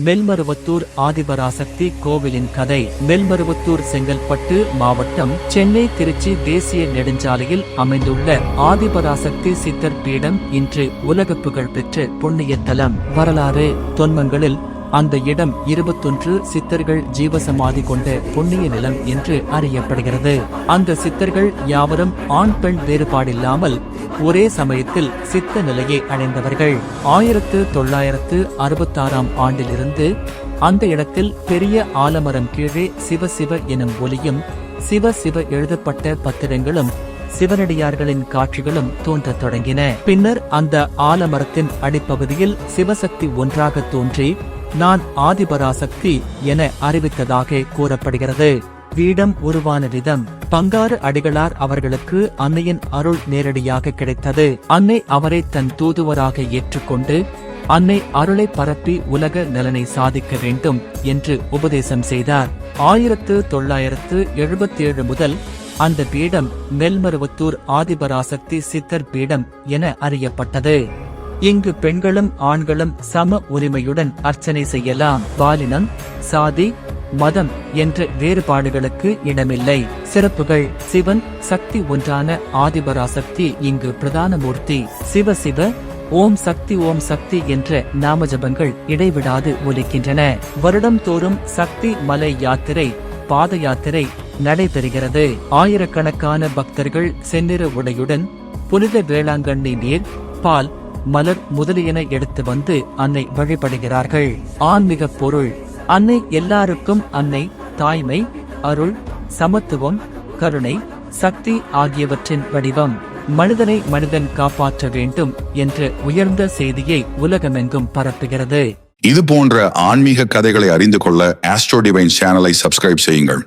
மேல்மருவத்தூர் ஆதிபராசக்தி கோவிலின் கதை. மேல்மருவத்தூர் செங்கல்பட்டு மாவட்டம், சென்னை திருச்சி தேசிய நெடுஞ்சாலையில் அமைந்துள்ள ஆதிபராசக்தி சித்தர் பீடம் இன்று உலக புகழ் பெற்ற புண்ணிய தலம். வரலாறு. தொன்மங்களில் அந்த இடம் 21 சித்தர்கள் ஜீவசமாதி கொண்ட புண்ணிய நிலம் என்று அறியப்படுகிறது. அந்த சித்தர்கள் யாவரும் ஆண் பெண் வேறுபாடில்லாமல் ஒரே சமயத்தில் சித்த நிலையை அடைந்தவர்கள். 1966ஆம் ஆண்டிலிருந்து அந்த இடத்தில் பெரிய ஆலமரம் கீழே சிவ சிவ எனும் ஒலியும், சிவ சிவ எழுதப்பட்ட பத்திரங்களும், சிவனடியார்களின் காட்சிகளும் தோன்றத் தொடங்கின. பின்னர் அந்த ஆலமரத்தின் அடிப்பகுதியில் சிவசக்தி ஒன்றாக தோன்றி நான் ஆதிபராசக்தி என அறிவித்ததாக கூறப்படுகிறது. பீடம் உருவான விதம். பங்காரு அடிகளார் அவர்களுக்கு அன்னையின் அருள் நேரடியாக கிடைத்தது. அன்னை அவரை தன் தூதுவராக ஏற்றுக்கொண்டு அன்னை அருளை பரப்பி உலக நலனை சாதிக்க வேண்டும் என்று உபதேசம் செய்தார். 1977 முதல் அந்த பீடம் மேல்மருவத்தூர் ஆதிபராசக்தி சித்தர் பீடம் என அறியப்பட்டது. இங்கு பெண்களும் ஆண்களும் சம உரிமையுடன் அர்ச்சனை செய்யலாம். பாலினம், சாதி, மதம் என்ற வேறுபாடுகளுக்கு இடமில்லை. சிறப்புகள். சிவன் சக்தி ஒன்றான ஆதிபராசக்தி இங்கு பிரதான மூர்த்தி. சிவ சிவ, ஓம் சக்தி என்ற நாமஜபங்கள் இடைவிடாது ஒலிக்கின்றன. வருடம் தோறும் சக்தி மலை யாத்திரை, பாத யாத்திரை நடைபெறுகிறது. ஆயிரக்கணக்கான பக்தர்கள் செந்நிற உடையுடன் புனித வேளாங்கண்ணி நீர், பால், மலர் முதலியன எடுத்து வந்து அன்னை வழிபடுகிறார்கள். ஆன்மீக பொருள். அன்னை எல்லாருக்கும் அன்னை, தாய்மை, அருள், சமத்துவம், கருணை, சக்தி ஆகியவற்றின் வடிவம். மனிதனை மனிதன் காப்பாற்ற வேண்டும் என்ற உயர்ந்த செய்தியை உலகமெங்கும் பரப்புகிறது. இது போன்ற ஆன்மீக கதைகளை அறிந்து கொள்ள ஆஸ்ட்ரோ டிவைன் சேனலை சப்ஸ்கிரைப் செய்யுங்கள்.